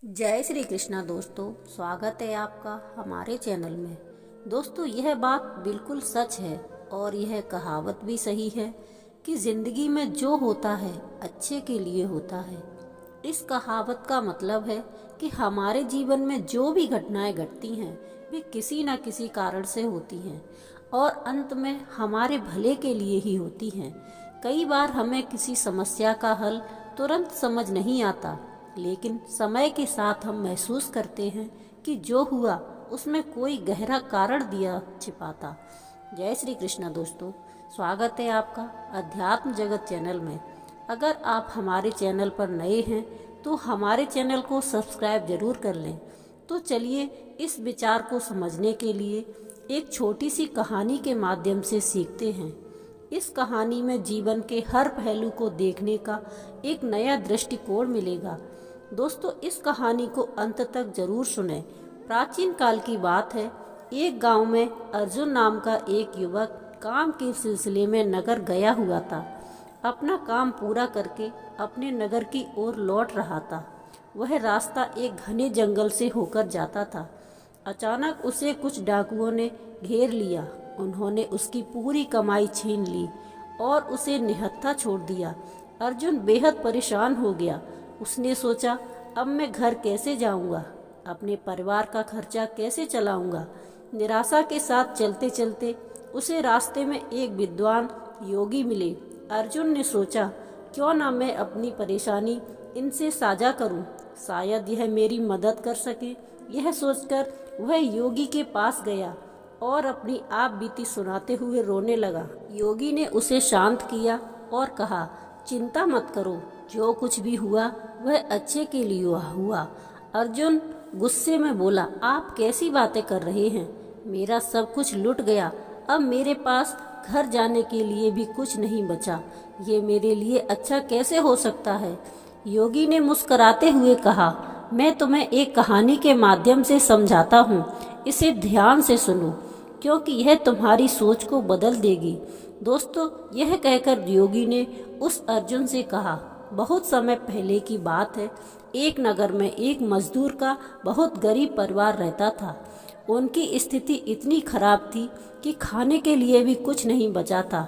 जय श्री कृष्णा दोस्तों, स्वागत है आपका हमारे चैनल में। दोस्तों, यह बात बिल्कुल सच है और यह कहावत भी सही है कि ज़िंदगी में जो होता है अच्छे के लिए होता है। इस कहावत का मतलब है कि हमारे जीवन में जो भी घटनाएं घटती हैं वे किसी न किसी कारण से होती हैं और अंत में हमारे भले के लिए ही होती हैं। कई बार हमें किसी समस्या का हल तुरंत समझ नहीं आता, लेकिन समय के साथ हम महसूस करते हैं कि जो हुआ उसमें कोई गहरा कारण दिया छिपाता। जय श्री कृष्णा दोस्तों, स्वागत है आपका अध्यात्म जगत चैनल में। अगर आप हमारे चैनल पर नए हैं तो हमारे चैनल को सब्सक्राइब जरूर कर लें। तो चलिए इस विचार को समझने के लिए एक छोटी सी कहानी के माध्यम से सीखते हैं। इस कहानी में जीवन के हर पहलू को देखने का एक नया दृष्टिकोण मिलेगा। दोस्तों, इस कहानी को अंत तक जरूर सुनें। प्राचीन काल की बात है। एक गांव में अर्जुन नाम का एक युवक काम के सिलसिले में नगर गया हुआ था। अपना काम पूरा करके अपने नगर की ओर लौट रहा था। वह रास्ता एक घने जंगल से होकर जाता था। अचानक उसे कुछ डाकुओं ने घेर लिया। उन्होंने उसकी पूरी कमाई छीन ली और उसे निहत्था छोड़ दिया। अर्जुन बेहद परेशान हो गया। उसने सोचा, अब मैं घर कैसे जाऊंगा, अपने परिवार का खर्चा कैसे चलाऊंगा। निराशा के साथ चलते चलते उसे रास्ते में एक विद्वान योगी मिले। अर्जुन ने सोचा, क्यों ना मैं अपनी परेशानी इनसे साझा करूं, शायद यह मेरी मदद कर सके। यह सोचकर वह योगी के पास गया और अपनी आप बीती सुनाते हुए रोने लगा। योगी ने उसे शांत किया और कहा, चिंता मत करो, जो कुछ भी हुआ वह अच्छे के लिए हुआ। अर्जुन गुस्से में बोला, आप कैसी बातें कर रहे हैं, मेरा सब कुछ लुट गया। अब मेरे पास घर जाने के लिए भी कुछ नहीं बचा। ये मेरे लिए अच्छा कैसे हो सकता है। योगी ने मुस्कुराते हुए कहा, मैं तुम्हें एक कहानी के माध्यम से समझाता हूँ, इसे ध्यान से सुनो क्योंकि यह तुम्हारी सोच को बदल देगी। दोस्तों, यह कहकर योगी ने उस अर्जुन से कहा, बहुत समय पहले की बात है। एक नगर में एक मजदूर का बहुत गरीब परिवार रहता था। उनकी स्थिति इतनी खराब थी कि खाने के लिए भी कुछ नहीं बचा था।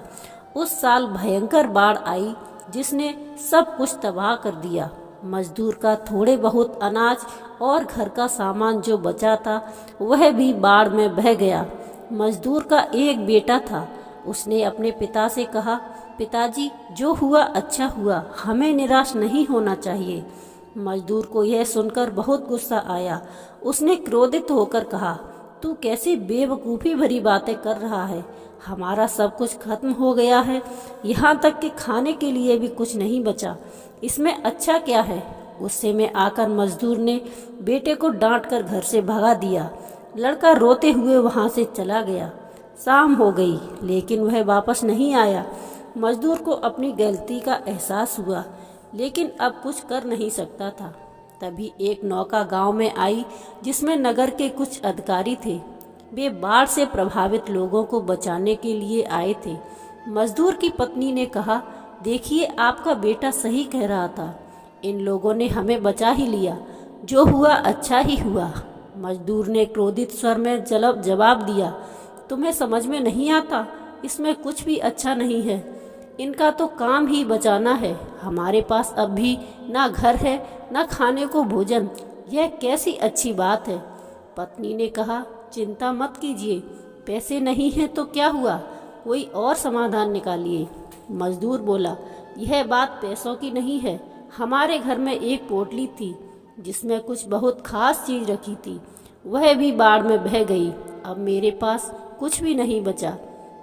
उस साल भयंकर बाढ़ आई जिसने सब कुछ तबाह कर दिया। मजदूर का थोड़े बहुत अनाज और घर का सामान जो बचा था वह भी बाढ़ में बह गया। मजदूर का एक बेटा था। उसने अपने पिता से कहा, पिताजी, जो हुआ अच्छा हुआ, हमें निराश नहीं होना चाहिए। मजदूर को यह सुनकर बहुत गुस्सा आया। उसने क्रोधित होकर कहा, तू कैसी बेवकूफ़ी भरी बातें कर रहा है, हमारा सब कुछ खत्म हो गया है, यहाँ तक कि खाने के लिए भी कुछ नहीं बचा, इसमें अच्छा क्या है। गुस्से में आकर मजदूर ने बेटे को डांटकर घर से भगा दिया। लड़का रोते हुए वहाँ से चला गया। शाम हो गई लेकिन वह वापस नहीं आया। मजदूर को अपनी गलती का एहसास हुआ, लेकिन अब कुछ कर नहीं सकता था। तभी एक नौका गांव में आई जिसमें नगर के कुछ अधिकारी थे। वे बाढ़ से प्रभावित लोगों को बचाने के लिए आए थे। मजदूर की पत्नी ने कहा, देखिए, आपका बेटा सही कह रहा था, इन लोगों ने हमें बचा ही लिया, जो हुआ अच्छा ही हुआ। मजदूर ने क्रोधित स्वर में जवाब दिया, तुम्हें समझ में नहीं आता, इसमें कुछ भी अच्छा नहीं है, इनका तो काम ही बचाना है। हमारे पास अब भी ना घर है ना खाने को भोजन, यह कैसी अच्छी बात है। पत्नी ने कहा, चिंता मत कीजिए, पैसे नहीं हैं तो क्या हुआ, कोई और समाधान निकालिए। मजदूर बोला, यह बात पैसों की नहीं है, हमारे घर में एक पोटली थी जिसमें कुछ बहुत खास चीज़ रखी थी, वह भी बाढ़ में बह गई, अब मेरे पास कुछ भी नहीं बचा।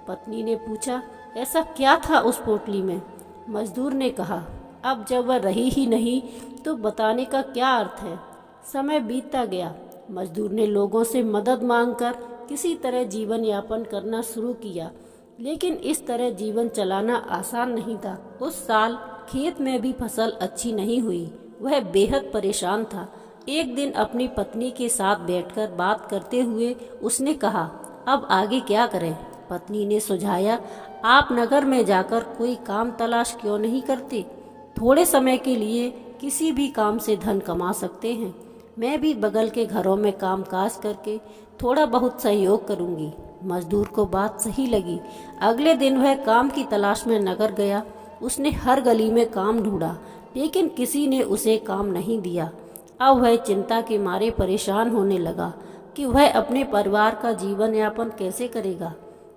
पत्नी ने पूछा, ऐसा क्या था उस पोटली में। मजदूर ने कहा, अब जब वह रही ही नहीं तो बताने का क्या अर्थ है। समय बीतता गया। मजदूर ने लोगों से मदद मांगकर किसी तरह जीवन यापन करना शुरू किया, लेकिन इस तरह जीवन चलाना आसान नहीं था। उस साल खेत में भी फसल अच्छी नहीं हुई। वह बेहद परेशान था। एक दिन अपनी पत्नी के साथ बैठकर बात करते हुए उसने कहा, अब आगे क्या करें। पत्नी ने सुझाया, आप नगर में जाकर कोई काम तलाश क्यों नहीं करते, थोड़े समय के लिए किसी भी काम से धन कमा सकते हैं। मैं भी बगल के घरों में काम काज करके थोड़ा बहुत सहयोग करूंगी। मजदूर को बात सही लगी। अगले दिन वह काम की तलाश में नगर गया। उसने हर गली में काम ढूंढा, लेकिन किसी ने उसे काम नहीं दिया। अब वह चिंता के मारे परेशान होने लगा कि वह अपने परिवार का जीवन यापन कैसे करेगा।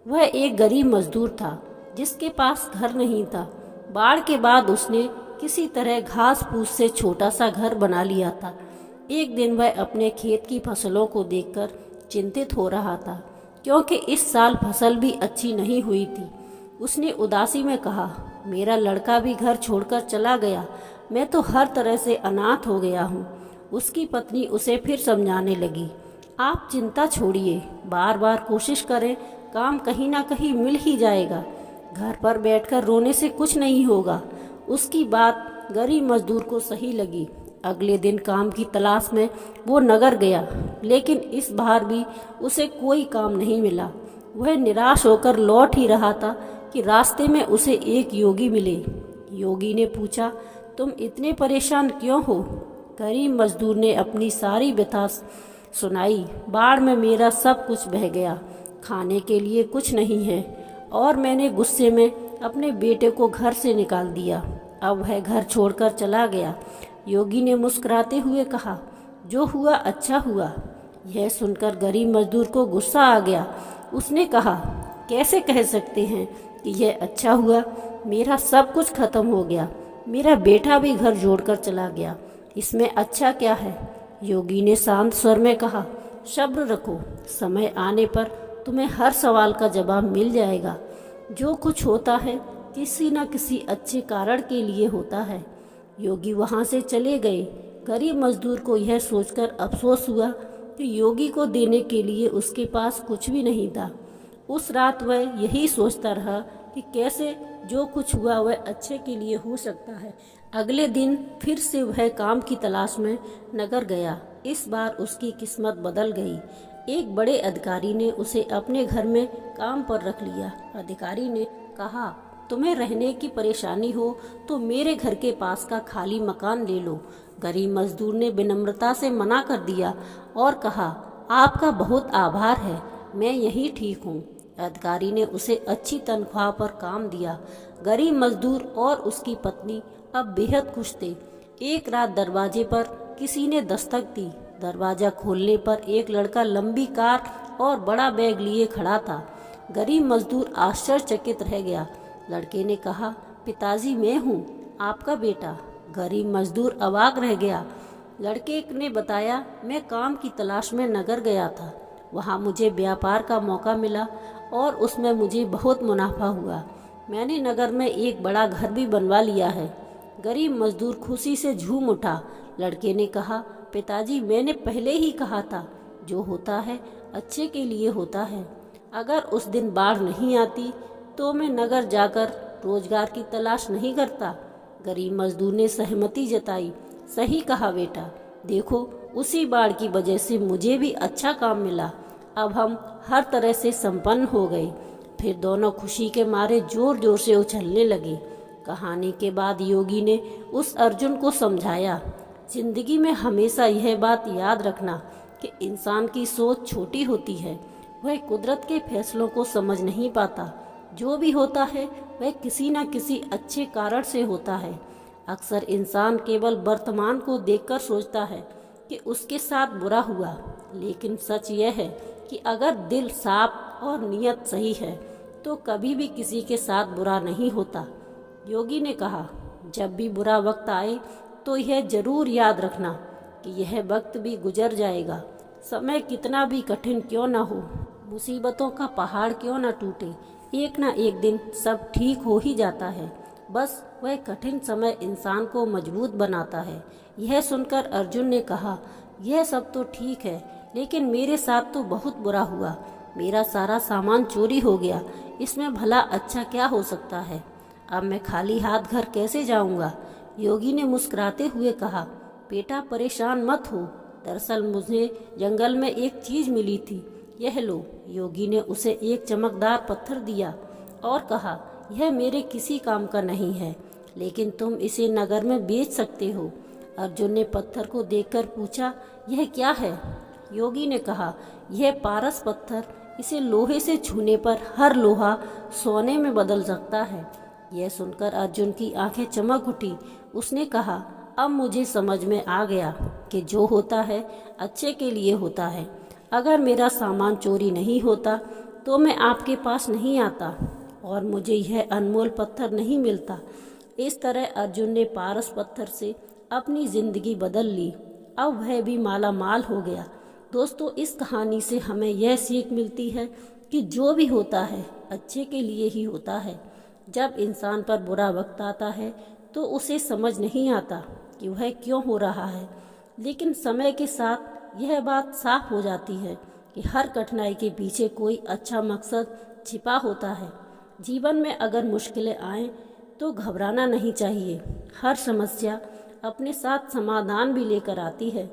वह एक गरीब मजदूर था जिसके पास घर नहीं था। बाढ़ के बाद उसने किसी तरह घास फूस से छोटा सा घर बना लिया था। एक दिन वह अपने खेत की फसलों को देखकर चिंतित हो रहा था, क्योंकि इस साल फसल भी अच्छी नहीं हुई थी। उसने उदासी में कहा, मेरा लड़का भी घर छोड़कर चला गया, मैं तो हर तरह से अनाथ हो गया हूँ। उसकी पत्नी उसे फिर समझाने लगी, आप चिंता छोड़िए, बार बार कोशिश करें, काम कहीं ना कहीं मिल ही जाएगा। घर पर बैठकर रोने से कुछ नहीं होगा। उसकी बात गरीब मजदूर को सही लगी। अगले दिन काम की तलाश में वो नगर गया, लेकिन इस बार भी उसे कोई काम नहीं मिला। वह निराश होकर लौट ही रहा था कि रास्ते में उसे एक योगी मिले। योगी ने पूछा, तुम इतने परेशान क्यों हो? गरीब मजदूर ने अपनी सारी व्यथा सुनाई। बाढ़ में मेरा सब कुछ बह गया, खाने के लिए कुछ नहीं है और मैंने गुस्से में अपने बेटे को घर से निकाल दिया। अब वह घर छोड़कर चला गया। योगी ने मुस्कुराते हुए कहा, जो हुआ अच्छा हुआ। यह सुनकर गरीब मजदूर को गुस्सा आ गया। उसने कहा, कैसे कह सकते हैं कि यह अच्छा हुआ? मेरा सब कुछ खत्म हो गया, मेरा बेटा भी घर छोड़कर चला गया, इसमें अच्छा क्या है? योगी ने शांत स्वर में कहा, सब्र रखो, समय आने पर तुम्हें हर सवाल का जवाब मिल जाएगा। जो कुछ होता है किसी न किसी अच्छे कारण के लिए होता है। योगी वहां से चले गए। गरीब मजदूर को यह सोचकर अफसोस हुआ कि योगी को देने के लिए उसके पास कुछ भी नहीं था। उस रात वह यही सोचता रहा कि कैसे जो कुछ हुआ वह अच्छे के लिए हो सकता है। अगले दिन फिर से वह काम की तलाश में नगर गया। इस बार उसकी किस्मत बदल गई। एक बड़े अधिकारी ने उसे अपने घर में काम पर रख लिया। अधिकारी ने कहा, तुम्हें रहने की परेशानी हो तो मेरे घर के पास का खाली मकान ले लो। गरीब मजदूर ने विनम्रता से मना कर दिया और कहा, आपका बहुत आभार है, मैं यहीं ठीक हूँ। अधिकारी ने उसे अच्छी तनख्वाह पर काम दिया। गरीब मजदूर और उसकी पत्नी अब बेहद खुश थे। एक रात दरवाजे पर किसी ने दस्तक दी। दरवाजा खोलने पर एक लड़का लंबी कार और बड़ा बैग लिए खड़ा था। गरीब मजदूर आश्चर्यचकित रह गया। लड़के ने कहा, पिताजी मैं हूँ, आपका बेटा। गरीब मजदूर अवाक रह गया। लड़के ने बताया, मैं काम की तलाश में नगर गया था, वहाँ मुझे व्यापार का मौका मिला और उसमें मुझे बहुत मुनाफा हुआ। मैंने नगर में एक बड़ा घर भी बनवा लिया है। गरीब मजदूर खुशी से झूम उठा। लड़के ने कहा, पिताजी मैंने पहले ही कहा था, जो होता है अच्छे के लिए होता है। अगर उस दिन बाढ़ नहीं आती तो मैं नगर जाकर रोजगार की तलाश नहीं करता। गरीब मजदूर ने सहमति जताई। सही कहा बेटा, देखो उसी बाढ़ की वजह से मुझे भी अच्छा काम मिला। अब हम हर तरह से संपन्न हो गए। फिर दोनों खुशी के मारे जोर जोर से उछलने लगे। कहानी के बाद योगी ने उस अर्जुन को समझाया, जिंदगी में हमेशा यह बात याद रखना कि इंसान की सोच छोटी होती है, वह कुदरत के फैसलों को समझ नहीं पाता। जो भी होता है वह किसी न किसी अच्छे कारण से होता है। अक्सर इंसान केवल वर्तमान को देखकर सोचता है कि उसके साथ बुरा हुआ, लेकिन सच यह है कि अगर दिल साफ और नीयत सही है तो कभी भी किसी के साथ बुरा नहीं होता। योगी ने कहा, जब भी बुरा वक्त आए तो यह जरूर याद रखना कि यह वक्त भी गुजर जाएगा। समय कितना भी कठिन क्यों न हो, मुसीबतों का पहाड़ क्यों न टूटे, एक ना एक दिन सब ठीक हो ही जाता है। बस वह कठिन समय इंसान को मजबूत बनाता है। यह सुनकर अर्जुन ने कहा, यह सब तो ठीक है, लेकिन मेरे साथ तो बहुत बुरा हुआ। मेरा सारा सामान चोरी हो गया, इसमें भला अच्छा क्या हो सकता है? अब मैं खाली हाथ घर कैसे जाऊंगा? योगी ने मुस्कुराते हुए कहा, बेटा परेशान मत हो, दरअसल मुझे जंगल में एक चीज मिली थी, यह लो। योगी ने उसे एक चमकदार पत्थर दिया और कहा, यह मेरे किसी काम का नहीं है, लेकिन तुम इसे नगर में बेच सकते हो। अर्जुन ने पत्थर को देखकर पूछा, यह क्या है? योगी ने कहा, यह पारस पत्थर, इसे लोहे से छूने पर हर लोहा सोने में बदल सकता है। यह सुनकर अर्जुन की आंखें चमक उठी। उसने कहा, अब मुझे समझ में आ गया कि जो होता है अच्छे के लिए होता है। अगर मेरा सामान चोरी नहीं होता तो मैं आपके पास नहीं आता और मुझे यह अनमोल पत्थर नहीं मिलता। इस तरह अर्जुन ने पारस पत्थर से अपनी जिंदगी बदल ली। अब वह भी माला माल हो गया। दोस्तों, इस कहानी से हमें यह सीख मिलती है कि जो भी होता है अच्छे के लिए ही होता है। जब इंसान पर बुरा वक्त आता है तो उसे समझ नहीं आता कि वह क्यों हो रहा है, लेकिन समय के साथ यह बात साफ हो जाती है कि हर कठिनाई के पीछे कोई अच्छा मकसद छिपा होता है। जीवन में अगर मुश्किलें आएं तो घबराना नहीं चाहिए। हर समस्या अपने साथ समाधान भी लेकर आती है।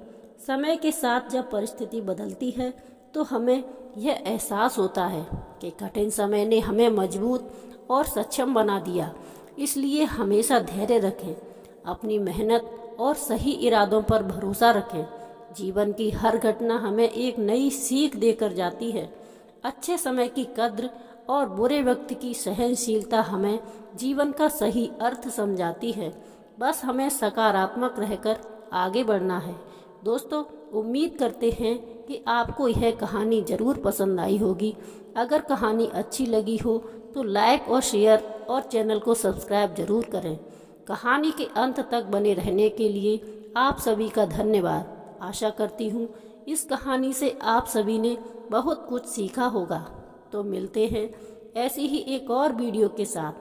समय के साथ जब परिस्थिति बदलती है तो हमें यह एहसास होता है कि कठिन समय ने हमें मजबूत और सक्षम बना दिया। इसलिए हमेशा धैर्य रखें, अपनी मेहनत और सही इरादों पर भरोसा रखें। जीवन की हर घटना हमें एक नई सीख देकर जाती है। अच्छे समय की कद्र और बुरे वक्त की सहनशीलता हमें जीवन का सही अर्थ समझाती है। बस हमें सकारात्मक रहकर आगे बढ़ना है। दोस्तों, उम्मीद करते हैं कि आपको यह कहानी ज़रूर पसंद आई होगी। अगर कहानी अच्छी लगी हो तो लाइक और शेयर और चैनल को सब्सक्राइब जरूर करें। कहानी के अंत तक बने रहने के लिए आप सभी का धन्यवाद। आशा करती हूँ इस कहानी से आप सभी ने बहुत कुछ सीखा होगा। तो मिलते हैं ऐसी ही एक और वीडियो के साथ।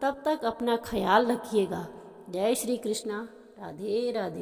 तब तक अपना ख्याल रखिएगा। जय श्री कृष्णा। राधे राधे।